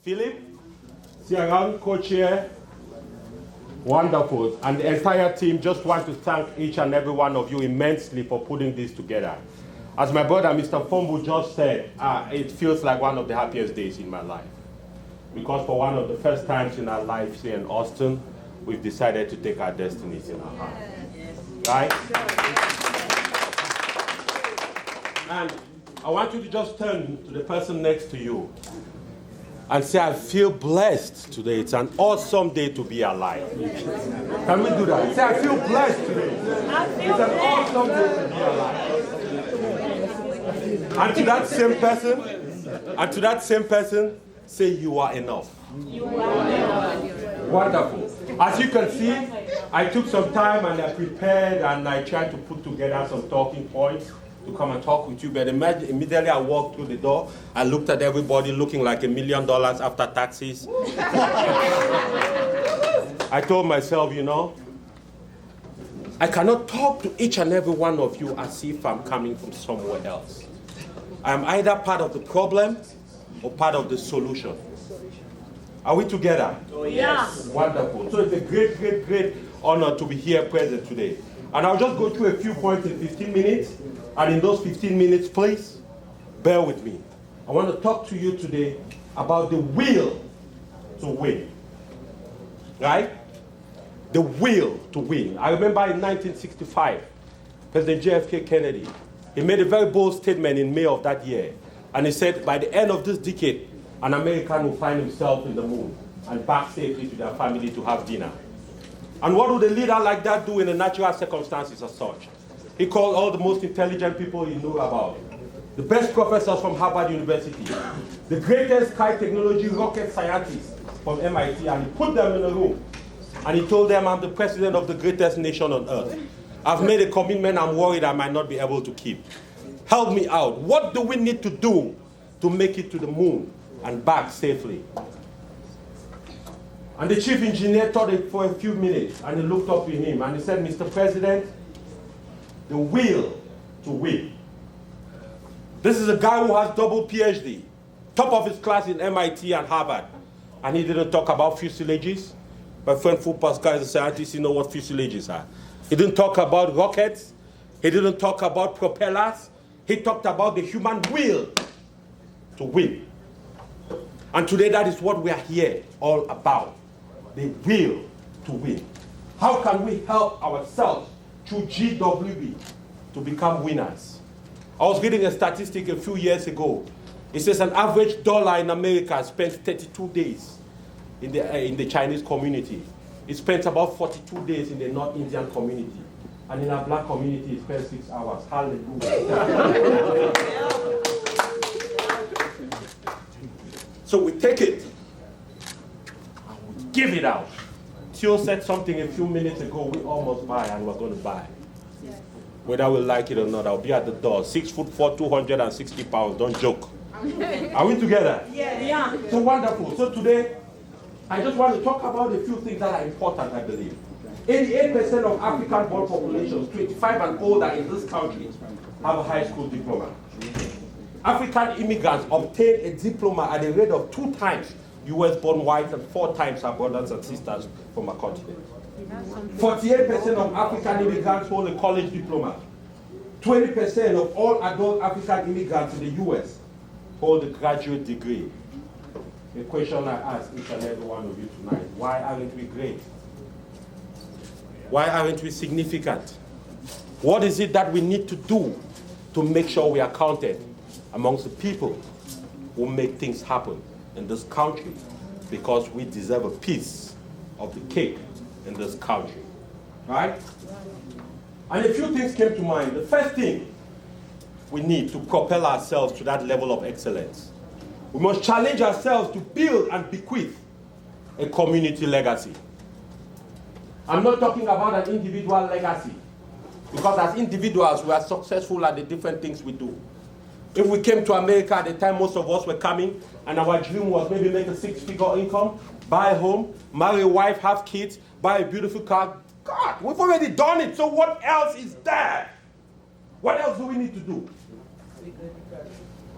Philip, see around, coach here. Wonderful. And the entire team just want to thank each and every one of you immensely for putting this together. As my brother, Mr. Fombu, just said, it feels like one of the happiest days in my life. Because for one of the first times in our lives here in Austin, we've decided to take our destinies in our hands. Right? And I want you to just turn to the person next to you and say, I feel blessed today. It's an awesome day to be alive. Can we do that? Say, I feel blessed today. It's an awesome day to be alive. And to that same person, say, you are enough. You are enough. Wonderful. As you can see, I took some time and I prepared and I tried to put together some talking points to come and talk with you. But immediately I walked through the door, I looked at everybody looking like $1 million after taxes. I told myself, I cannot talk to each and every one of you as if I'm coming from somewhere else. I'm either part of the problem or part of the solution. Are we together? Oh, yes. Wonderful. So it's a great, great, great honor to be here present today. And I'll just go through a few points in 15 minutes. And in those 15 minutes, please, bear with me. I want to talk to you today about the will to win. Right? The will to win. I remember in 1965, President JFK Kennedy, he made a very bold statement in May of that year. And he said, by the end of this decade, an American will find himself in the moon and back safely to their family to have dinner. And what would a leader like that do in the natural circumstances as such? He called all the most intelligent people he knew about. The best professors from Harvard University. The greatest high technology rocket scientists from MIT. And he put them in a room. And he told them, I'm the president of the greatest nation on earth. I've made a commitment I'm worried I might not be able to keep. Help me out. What do we need to do to make it to the moon and back safely? And the chief engineer thought it for a few minutes, and he looked up at him, and he said, Mr. President, the will to win. This is a guy who has double PhD, top of his class in MIT and Harvard, and he didn't talk about fuselages. My friend Fu Pascal is a scientist, he knows what fuselages are. He didn't talk about rockets. He didn't talk about propellers. He talked about the human will to win. And today that is what we are here all about. The will to win. How can we help ourselves through GWB to become winners? I was reading a statistic a few years ago. It says an average dollar in America spends 32 days in the Chinese community. It spends about 42 days in the North Indian community. And in our black community, it spends 6 hours. Hallelujah. So we take it and we give it out. Theo said something a few minutes ago, we almost buy and we're going to buy. Yes. Whether we like it or not, I'll be at the door. 6'4", 260 pounds, don't joke. Are we together? Yes. Yeah. So wonderful. So today, I just want to talk about a few things that are important, I believe. 88% of African-born populations, 25 and older in this country, have a high school diploma. African immigrants obtain a diploma at a rate of 2 times US-born whites and 4 times our brothers and sisters from our continent. 48% of African immigrants hold a college diploma. 20% of all adult African immigrants in the US hold a graduate degree. The question I ask each and every one of you tonight, why aren't we great? Why aren't we significant? What is it that we need to do to make sure we are counted amongst the people who make things happen in this country, because we deserve a piece of the cake in this country, right? And a few things came to mind. The first thing we need to propel ourselves to that level of excellence, we must challenge ourselves to build and bequeath a community legacy. I'm not talking about an individual legacy, because as individuals we are successful at the different things we do. If we came to America at the time most of us were coming, and our dream was maybe make a 6-figure income, buy a home, marry a wife, have kids, buy a beautiful car. God, we've already done it, so what else is there? What else do we need to do?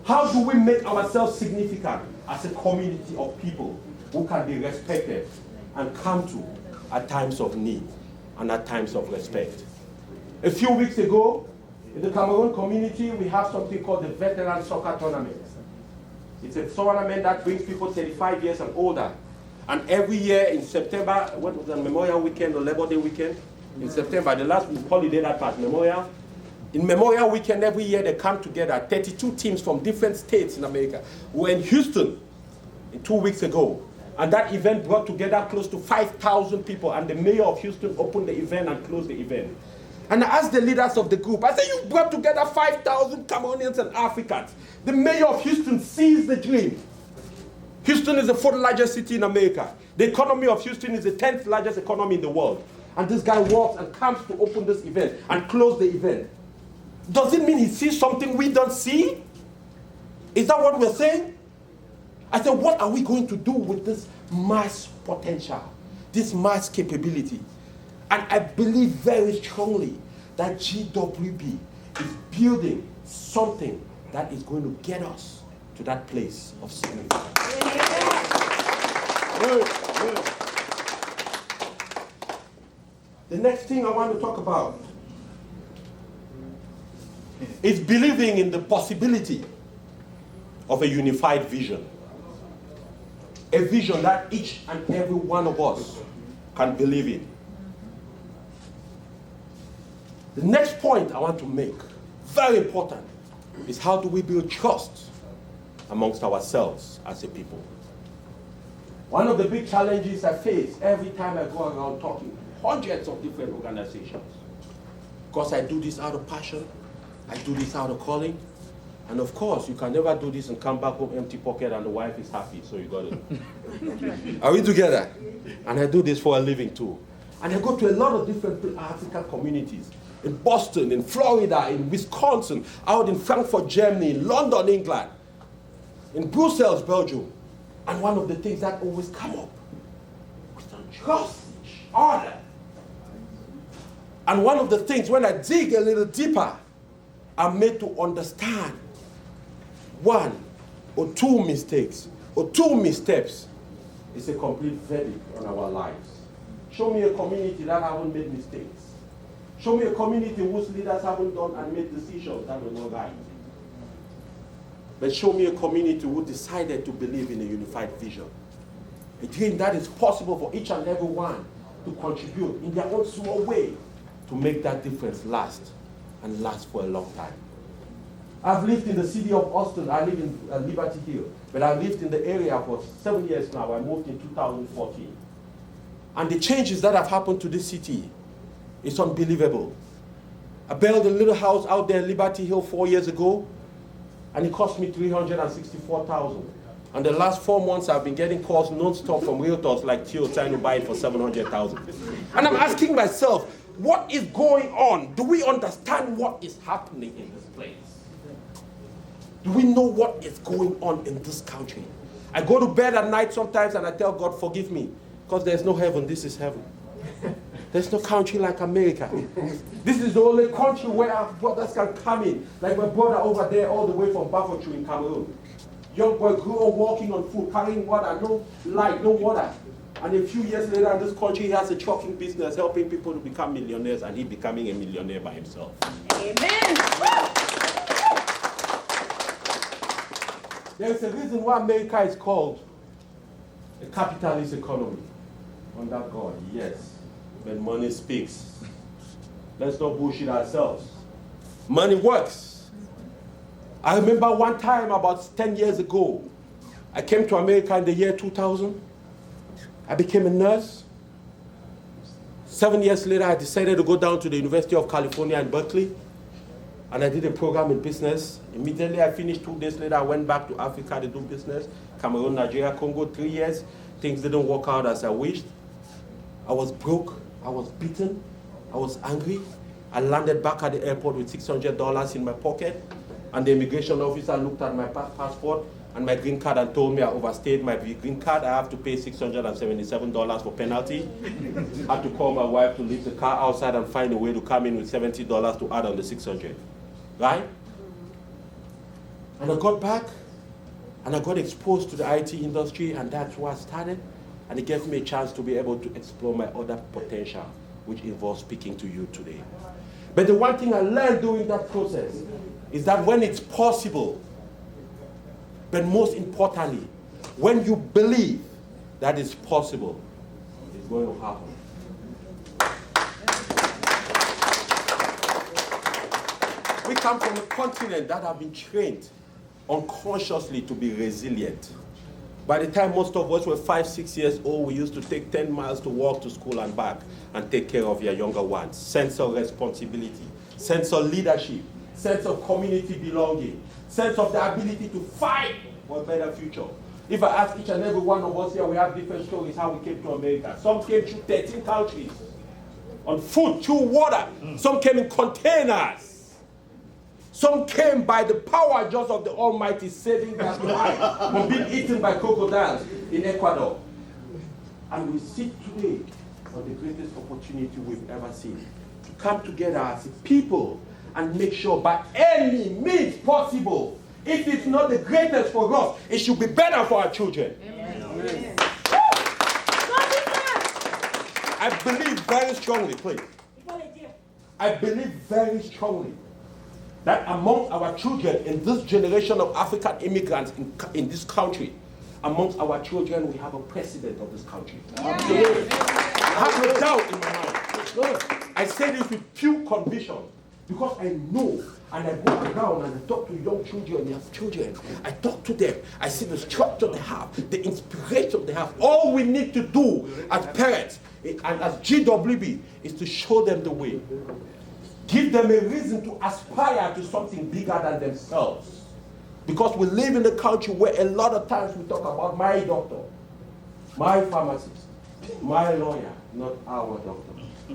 How do we make ourselves significant as a community of people who can be respected and come to at times of need and at times of respect. A few weeks ago, in the Cameroon community, we have something called the Veteran Soccer Tournament. It's a tournament that brings people 35 years and older. And every year in September, what was the Memorial Weekend or Labor Day weekend? In September, the last holiday that passed, Memorial. In Memorial Weekend, every year they come together, 32 teams from different states in America. We were in Houston 2 weeks ago. And that event brought together close to 5,000 people. And the mayor of Houston opened the event and closed the event. And I asked the leaders of the group, I said, you brought together 5,000 Cameroonians and Africans. The mayor of Houston sees the dream. Houston is the 4th largest city in America. The economy of Houston is the 10th largest economy in the world. And this guy walks and comes to open this event and close the event. Does it mean he sees something we don't see? Is that what we're saying? I said, what are we going to do with this mass potential, this mass capability? And I believe very strongly that GWB is building something that is going to get us to that place of significance. The next thing I want to talk about is believing in the possibility of a unified vision. A vision that each and every one of us can believe in. The next point I want to make, very important, is how do we build trust amongst ourselves as a people? One of the big challenges I face every time I go around talking to hundreds of different organizations, because I do this out of passion, I do this out of calling, and of course, you can never do this and come back home empty pocket and the wife is happy, so you got it. Are we together? And I do this for a living too. And I go to a lot of different African communities. In Boston, in Florida, in Wisconsin, out in Frankfurt, Germany, in London, England, in Brussels, Belgium. And one of the things that always come up, we don't trust each other. And one of the things, when I dig a little deeper, I'm made to understand one or two mistakes or two missteps is a complete verdict on our lives. Show me a community that haven't made mistakes. Show me a community whose leaders haven't done and made decisions that were not right. But show me a community who decided to believe in a unified vision. A dream that is possible for each and every one to contribute in their own small way to make that difference last and last for a long time. I've lived in the city of Austin. I live in Liberty Hill. But I've lived in the area for 7 years now. I moved in 2014. And the changes that have happened to this city, it's unbelievable. I built a little house out there in Liberty Hill 4 years ago, and it cost me $364,000. And the last 4 months, I've been getting calls non-stop from realtors like Theo trying to buy it for $700,000. And I'm asking myself, what is going on? Do we understand what is happening in this place? Do we know what is going on in this country? I go to bed at night sometimes and I tell God, forgive me, because there's no heaven. This is heaven. There's no country like America. This is the only country where our brothers can come in. Like my brother over there, all the way from Bafokeng in Cameroon. Young boy grew up walking on food, carrying water, no light, no water. And a few years later in this country, he has a trucking business, helping people to become millionaires, and he becoming a millionaire by himself. Amen. There is a reason why America is called a capitalist economy. Under God, yes. But money speaks. Let's not bullshit ourselves. Money works. I remember one time about 10 years ago, I came to America in the year 2000. I became a nurse. 7 years later, I decided to go down to the University of California in Berkeley. And I did a program in business. Immediately I finished, 2 days later, I went back to Africa to do business. Cameroon, Nigeria, Congo, 3 years. Things didn't work out as I wished. I was broke. I was beaten. I was angry. I landed back at the airport with $600 in my pocket. And the immigration officer looked at my passport and my green card and told me I overstayed my green card. I have to pay $677 for penalty. I had to call my wife to leave the car outside and find a way to come in with $70 to add on the $600. Right? And I got back And I got exposed to the IT industry, and that's where I started. And it gave me a chance to be able to explore my other potential, which involves speaking to you today. But the one thing I learned during that process is that when it's possible, but most importantly, when you believe that it's possible, it's going to happen. We come from a continent that have been trained unconsciously to be resilient. By the time most of us were 5, 6 years old, we used to take 10 miles to walk to school and back and take care of your younger ones. Sense of responsibility, sense of leadership, sense of community belonging, sense of the ability to fight for a better future. If I ask each and every one of us here, we have different stories how we came to America. Some came through 13 countries on foot, through water. Some came in containers. Some came by the power just of the Almighty saving their life from being eaten by crocodiles in Ecuador. And we sit today on the greatest opportunity we've ever seen to come together as a people and make sure by any means possible, if it's not the greatest for us, it should be better for our children. Amen. Amen. I believe very strongly, please. I believe very strongly that among our children in this generation of African immigrants in this country, amongst our children, we have a president of this country. Yeah. I have no doubt in my mind. I say this with pure conviction because I know, and I go around and I talk to young children, they have children. I talk to them. I see the structure they have, the inspiration they have. All we need to do as parents and as GWB is to show them the way. Give them a reason to aspire to something bigger than themselves. Because we live in a country where a lot of times we talk about my doctor, my pharmacist, my lawyer, not our doctor.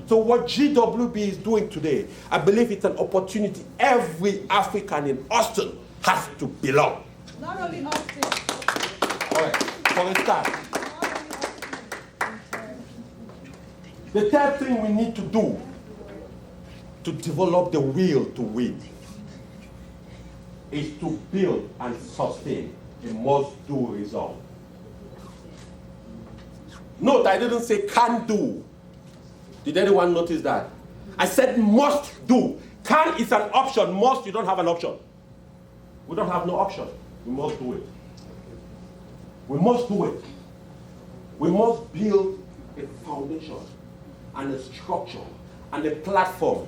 So what GWB is doing today, I believe it's an opportunity every African in Austin has to belong. Not only Austin. All right, for a start. The third thing we need to do to develop the will to win is to build and sustain a must-do resolve. Note, I didn't say can do. Did anyone notice that? I said must do. Can is an option. Must, you don't have an option. We don't have no option. We must do it. We must do it. We must build a foundation and a structure and a platform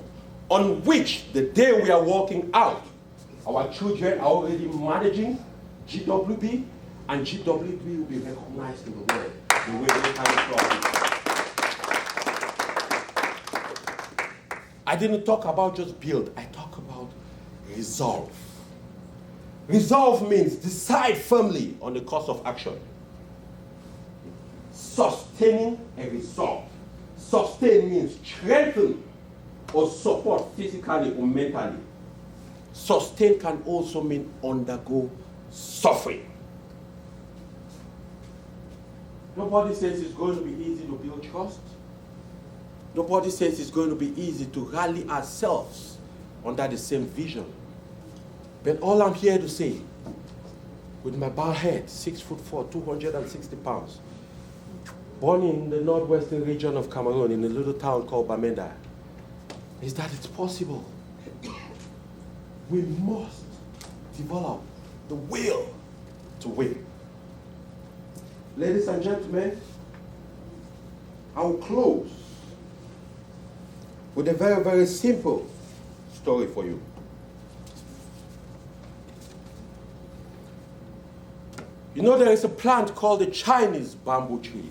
on which the day we are walking out, our children are already managing GWB, and GWB will be recognized in the world the way they can from. I didn't talk about just build, I talk about resolve. Resolve means decide firmly on the course of action. Sustaining a resolve. Sustain means strengthen or support physically or mentally. Sustain can also mean undergo suffering. Nobody says it's going to be easy to build trust. Nobody says it's going to be easy to rally ourselves under the same vision. But all I'm here to say, with my bald head, 6'4", 260 pounds, born in the northwestern region of Cameroon in a little town called Bamenda, is that it's possible. We must develop the will to win. Ladies and gentlemen, I will close with a very, very simple story for you. You know, there is a plant called the Chinese bamboo tree.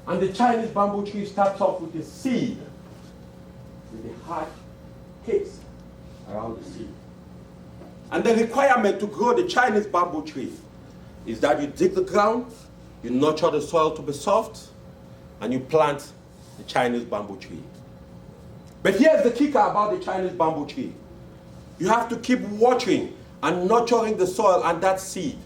And the Chinese bamboo tree starts off with a seed, with a hard case around the seed. And the requirement to grow the Chinese bamboo tree is that you dig the ground, you nurture the soil to be soft, and you plant the Chinese bamboo tree. But here's the kicker about the Chinese bamboo tree. You have to keep watering and nurturing the soil and that seed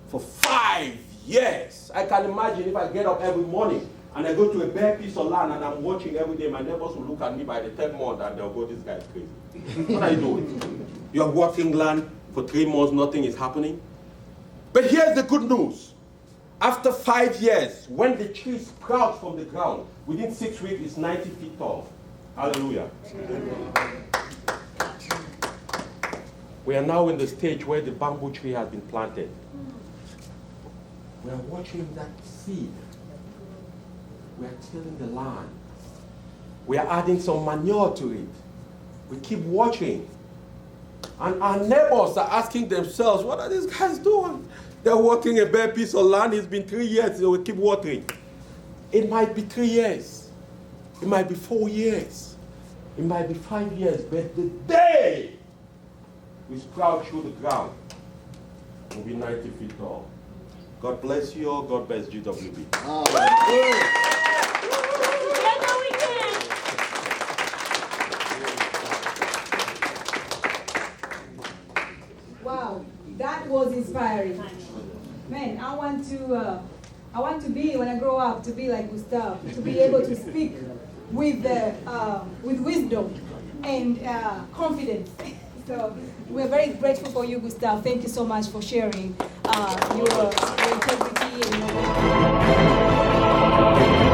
for 5 years. I can imagine if I get up every morning and I go to a bare piece of land and I'm watching every day, my neighbors will look at me by the 10th month and they'll go, this guy's crazy. What are you doing? You're watering land For 3 months, nothing is happening. But here's the good news. After 5 years, when the tree sprouts from the ground, within 6 weeks, it's 90 feet tall. Hallelujah. We are now in the stage where the bamboo tree has been planted. We are watching that seed. We are tilling the land. We are adding some manure to it. We keep watching. And our neighbors are asking themselves, what are these guys doing? They're working a bare piece of land. It's been 3 years, so we keep watering. It might be 3 years. It might be 4 years. It might be 5 years. But the day we sprout through the ground, will be 90 feet tall. God bless you all. God bless GWB. Wow, that was inspiring. Man, I want to be, when I grow up, to be like Gustav, to be able to speak with wisdom and confidence. So we're very grateful for you, Gustav. Thank you so much for sharing your integrity and your